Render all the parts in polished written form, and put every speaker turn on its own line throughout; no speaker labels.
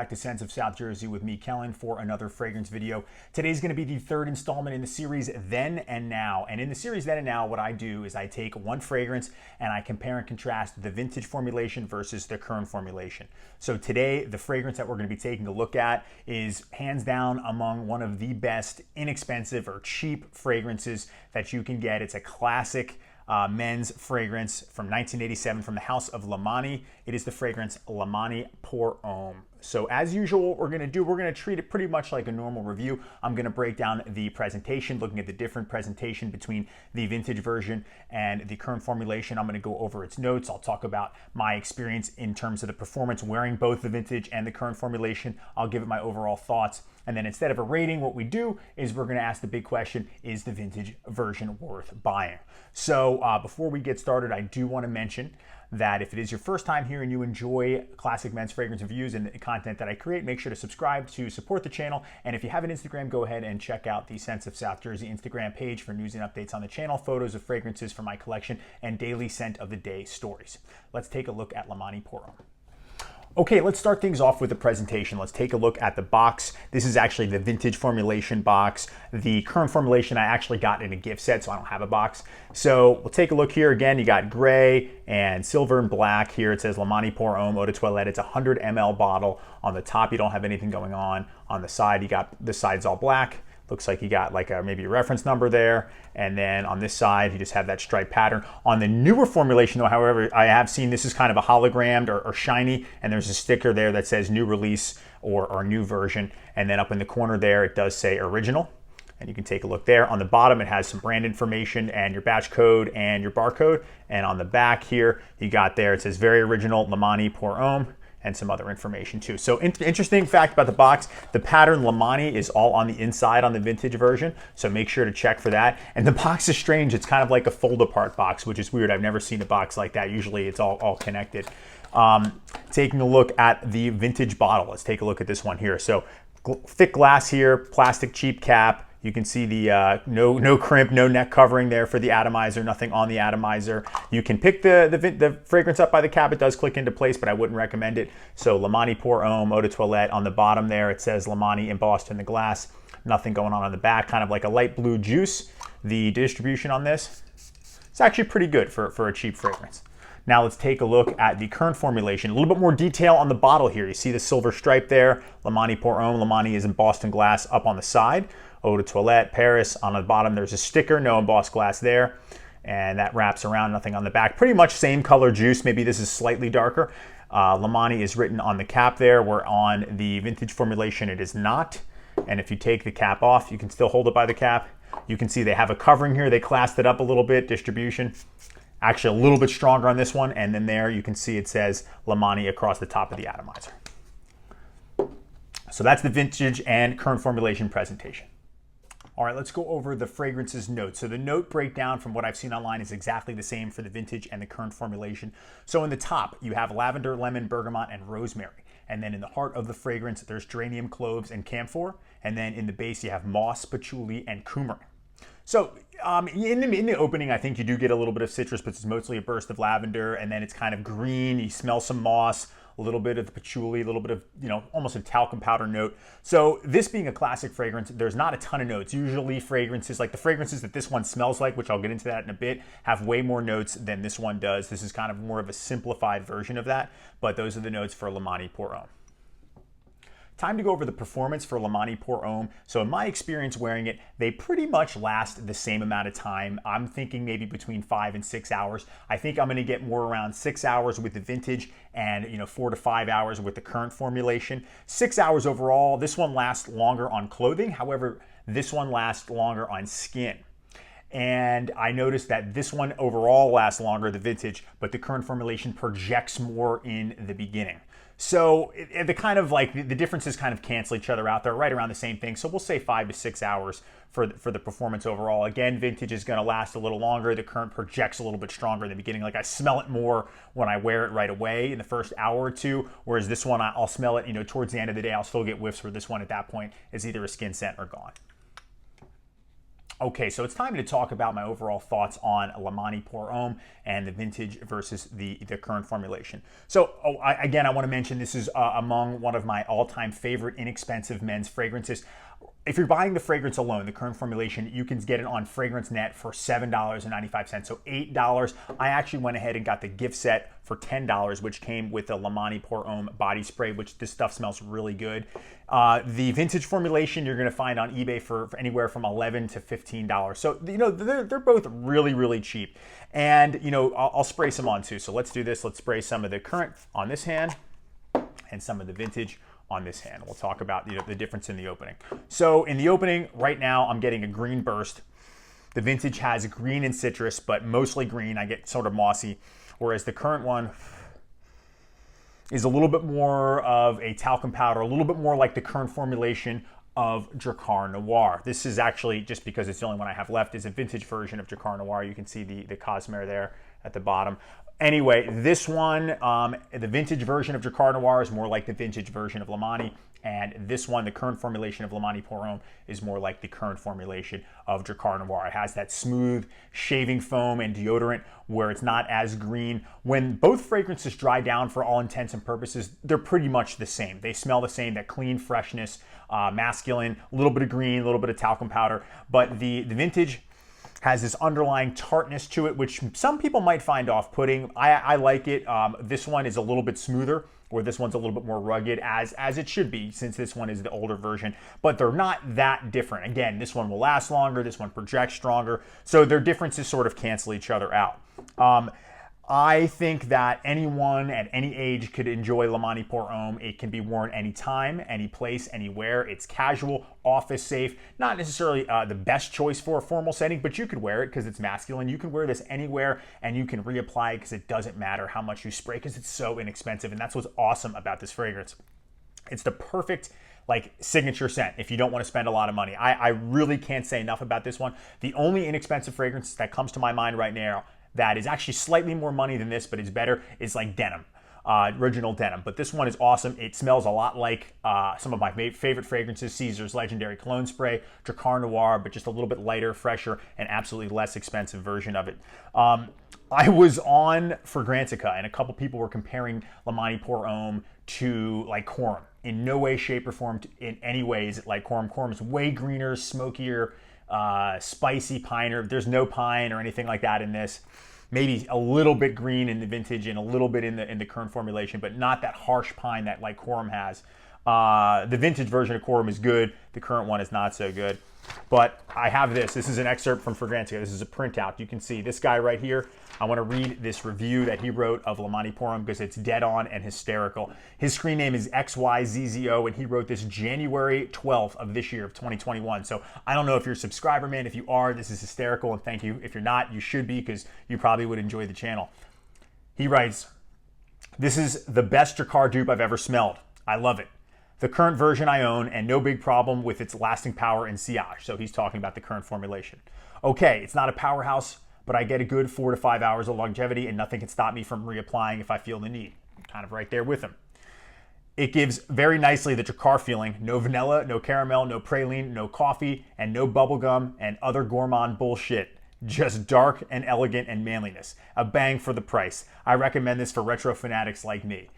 back to Scents of South Jersey with me, Kellen, for another fragrance video. Today's going to be the third installment in the series Then and Now. And in the series Then and Now, what I do is I take one fragrance and I compare and contrast the vintage formulation versus the current formulation. So today, the fragrance that we're going to be taking a look at is hands down among one of the best inexpensive or cheap fragrances that you can get. It's a classic men's fragrance from 1987 from the house of Lomani. It is the fragrance Lomani Pour Homme. So as usual, what we're going to treat it pretty much like a normal review. I'm going to break down the presentation, looking at the different presentation between the vintage version and the current formulation. I'm going to go over its notes. I'll talk about my experience in terms of the performance wearing both the vintage and the current formulation. I'll give it my overall thoughts. And then instead of a rating, what we do is we're going to ask the big question, is the vintage version worth buying? So before we get started, I do want to mention that if it is your first time here and you enjoy classic men's fragrance reviews and the content that I create, make sure to subscribe to support the channel. And if you have an Instagram, go ahead and check out the Scents of South Jersey Instagram page for news and updates on the channel, photos of fragrances from my collection, and daily scent of the day stories. Let's take a look at Lomani Pour Homme. Okay, let's start things off with the presentation. Let's take a look at the box. This is actually the vintage formulation box. The current formulation I actually got in a gift set, so I don't have a box. So we'll take a look here. Again, you got gray and silver and black here. It says Lomani Pour Homme Eau de Toilette. It's a 100 ml bottle. On the top, you don't have anything going on. On the side, you got the side's all black. Looks like you got like maybe a reference number there. And then on this side, you just have that stripe pattern. On the newer formulation though, however, I have seen this is kind of a hologrammed or shiny, and there's a sticker there that says new release or new version. And then up in the corner there, it does say original. And you can take a look there. On the bottom, it has some brand information and your batch code and your barcode. And on the back here, you got there, it says very original Lomani Pour Homme, and some other information too. So interesting fact about the box, the pattern Lomani is all on the inside on the vintage version, so make sure to check for that. And the box is strange, it's kind of like a fold apart box, which is weird. I've never seen a box like that. Usually it's all connected. Taking a look at the vintage bottle, let's take a look at this one here. So thick glass here, plastic cheap cap. You can see the no crimp, no neck covering there for the atomizer, nothing on the atomizer. You can pick the fragrance up by the cap. It does click into place, but I wouldn't recommend it. So Lomani Pour Homme Eau de Toilette. On the bottom there, it says Lomani embossed in the glass. Nothing going on the back, kind of like a light blue juice. The distribution on this, it's actually pretty good for a cheap fragrance. Now let's take a look at the current formulation. A little bit more detail on the bottle here. You see the silver stripe there. Lomani Pour Homme. Lomani is embossed in glass up on the side. Eau de Toilette, Paris. On the bottom, there's a sticker, no embossed glass there. And that wraps around, nothing on the back. Pretty much same color juice. Maybe this is slightly darker. Lomani is written on the cap there, where on the vintage formulation, it is not. And if you take the cap off, you can still hold it by the cap. You can see they have a covering here. They classed it up a little bit, distribution. Actually a little bit stronger on this one. And then there you can see it says Lomani across the top of the atomizer. So that's the vintage and current formulation presentation. All right, let's go over the fragrance's notes. So the note breakdown from what I've seen online is exactly the same for the vintage and the current formulation. So in the top, you have lavender, lemon, bergamot, and rosemary. And then in the heart of the fragrance, there's geranium, cloves, and camphor. And then in the base, you have moss, patchouli, and coumarin. So in the opening, I think you do get a little bit of citrus, but it's mostly a burst of lavender, and then it's kind of green. You smell some moss, a little bit of the patchouli, a little bit of, almost a talcum powder note. So this being a classic fragrance, there's not a ton of notes. Usually fragrances, like the fragrances that this one smells like, which I'll get into that in a bit, have way more notes than this one does. This is kind of more of a simplified version of that, but those are the notes for Lomani Pour Homme. Time to go over the performance for Lomani Pour Homme. So in my experience wearing it, they pretty much last the same amount of time. I'm thinking maybe between 5 and 6 hours. I think I'm gonna get more around 6 hours with the vintage and 4 to 5 hours with the current formulation. 6 hours overall. This one lasts longer on clothing. However, this one lasts longer on skin. And I noticed that this one overall lasts longer, the vintage, but the current formulation projects more in the beginning. So the differences kind of cancel each other out. They're right around the same thing. So we'll say 5 to 6 hours for the performance overall. Again, vintage is gonna last a little longer. The current projects a little bit stronger in the beginning. Like I smell it more when I wear it right away in the first hour or two, whereas this one, I'll smell it, towards the end of the day. I'll still get whiffs where this one at that point is either a skin scent or gone. Okay, so it's time to talk about my overall thoughts on Lomani Pour Homme and the vintage versus the current formulation. So again, I want to mention this is among one of my all-time favorite inexpensive men's fragrances. If you're buying the fragrance alone, the current formulation, you can get it on FragranceNet for $7.95, so $8. I actually went ahead and got the gift set for $10, which came with the Lomani Pour Homme body spray, which this stuff smells really good. The vintage formulation you're going to find on eBay for anywhere from $11 to $15. So, you know, they're both really, really cheap. And, you know, I'll spray some on too. So let's do this. Let's spray some of the current on this hand and some of the vintage on this hand. We'll talk about the difference in the opening. So in the opening right now, I'm getting a green burst. The vintage has green and citrus, but mostly green. I get sort of mossy, whereas the current one is a little bit more of a talcum powder, a little bit more like the current formulation of Drakkar Noir. This is actually, just because it's the only one I have left, is a vintage version of Drakkar Noir. You can see the Cosmere there at the bottom. Anyway, this one, the vintage version of Drakkar Noir is more like the vintage version of Lomani, and this one, the current formulation of Lomani Pour Homme, is more like the current formulation of Drakkar Noir. It has that smooth shaving foam and deodorant where it's not as green. When both fragrances dry down, for all intents and purposes, they're pretty much the same. They smell the same, that clean freshness, masculine, a little bit of green, a little bit of talcum powder, but the vintage has this underlying tartness to it, which some people might find off-putting. I like it. This one is a little bit smoother, or this one's a little bit more rugged, as it should be, since this one is the older version, but they're not that different. Again, this one will last longer, this one projects stronger, so their differences sort of cancel each other out. I think that anyone at any age could enjoy Lomani Pour Homme. It can be worn anytime, any place, anywhere. It's casual, office safe, not necessarily the best choice for a formal setting, but you could wear it because it's masculine. You can wear this anywhere and you can reapply it because it doesn't matter how much you spray because it's so inexpensive. And that's what's awesome about this fragrance. It's the perfect signature scent if you don't want to spend a lot of money. I really can't say enough about this one. The only inexpensive fragrance that comes to my mind right now that is actually slightly more money than this, but is better, is like denim, original denim. But this one is awesome. It smells a lot like some of my favorite fragrances, Caesar's Legendary Cologne Spray, Drakkar Noir, but just a little bit lighter, fresher, and absolutely less expensive version of it. I was on Fragrantica, and a couple people were comparing Lomani Pour Homme to like Coram. In no way, shape, or form, in any way is it like Coram. Coram is way greener, smokier, spicy piner. There's no pine or anything like that in this. Maybe a little bit green in the vintage and a little bit in the current formulation, but not that harsh pine that like Coram has. The vintage version of Coram is good. The current one is not so good. But I have this. This is an excerpt from Fragrantica. This is a printout. You can see this guy right here. I want to read this review that he wrote of Lomani Pour Homme because it's dead on and hysterical. His screen name is XYZZO, and he wrote this January 12th of this year of 2021. So I don't know if you're a subscriber, man. If you are, this is hysterical, and thank you. If you're not, you should be because you probably would enjoy the channel. He writes, "This is the best Drakkar dupe I've ever smelled. I love it. The current version I own, and no big problem with its lasting power and sillage." So he's talking about the current formulation. "Okay, it's not a powerhouse, but I get a good 4 to 5 hours of longevity, and nothing can stop me from reapplying if I feel the need." I'm kind of right there with him. "It gives very nicely the Drakkar feeling. No vanilla, no caramel, no praline, no coffee, and no bubblegum and other gourmand bullshit. Just dark and elegant and manliness. A bang for the price. I recommend this for retro fanatics like me."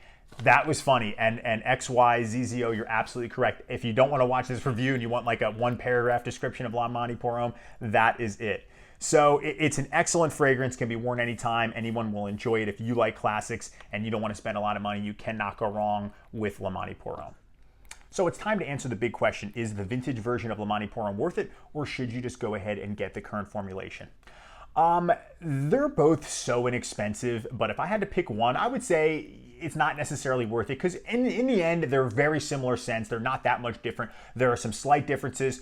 That was funny, and XYZZO, you're absolutely correct. If you don't want to watch this review and you want like a one paragraph description of Lomani Pour Homme, that is it. So it's an excellent fragrance, can be worn anytime. Anyone will enjoy it. If you like classics and you don't want to spend a lot of money, you cannot go wrong with Lomani Pour Homme. So it's time to answer the big question: is the vintage version of Lomani Pour Homme worth it, or should you just go ahead and get the current formulation? They're both so inexpensive, but if I had to pick one, I would say it's not necessarily worth it because in the end, they're very similar scents. They're not that much different. There are some slight differences,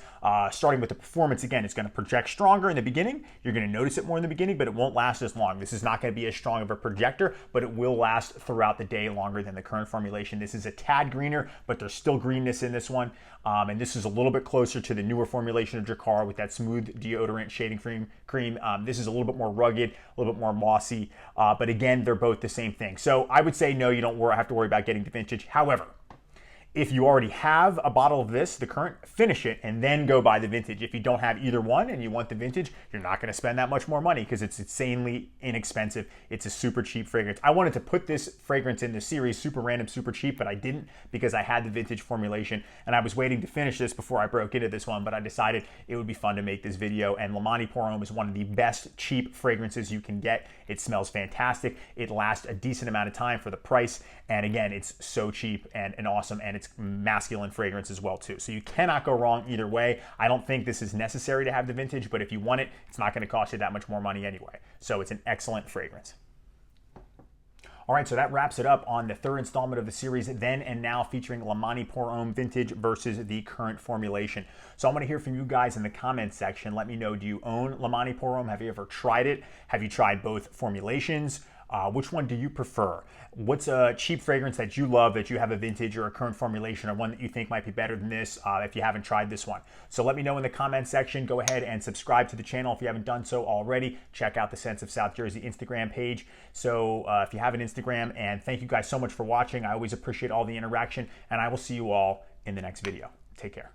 starting with the performance. Again, it's going to project stronger in the beginning. You're going to notice it more in the beginning, but it won't last as long. This is not going to be as strong of a projector, but it will last throughout the day longer than the current formulation. This is a tad greener, but there's still greenness in this one. And this is a little bit closer to the newer formulation of Drakkar with that smooth deodorant shading cream. This is a little bit more rugged, a little bit more mossy, but again, they're both the same thing. So I would say no, you don't have to worry about getting the vintage. However, If you already have a bottle of this, the current, finish it and then go buy the vintage. If you don't have either one and you want the vintage, you're not going to spend that much more money because it's insanely inexpensive. It's a super cheap fragrance. I wanted to put this fragrance in the series, super random, super cheap, but I didn't because I had the vintage formulation and I was waiting to finish this before I broke into this one, but I decided it would be fun to make this video. And Lomani Pour Homme is one of the best cheap fragrances you can get. It smells fantastic. It lasts a decent amount of time for the price. And again, it's so cheap and awesome, and it's masculine fragrance as well too. So you cannot go wrong either way. I don't think this is necessary to have the vintage, but if you want it, it's not going to cost you that much more money anyway. So it's an excellent fragrance. All right, so that wraps it up on the third installment of the series, Then and Now, featuring Lomani Pour Homme Vintage versus the current formulation. So I'm going to hear from you guys in the comments section. Let me know, do you own Lomani Pour Homme? Have you ever tried it? Have you tried both formulations? Which one do you prefer? What's a cheap fragrance that you love that you have a vintage or a current formulation, or one that you think might be better than this if you haven't tried this one? So let me know in the comments section. Go ahead and subscribe to the channel if you haven't done so already. Check out the Sense of South Jersey Instagram page. So if you have an Instagram, and thank you guys so much for watching. I always appreciate all the interaction, and I will see you all in the next video. Take care.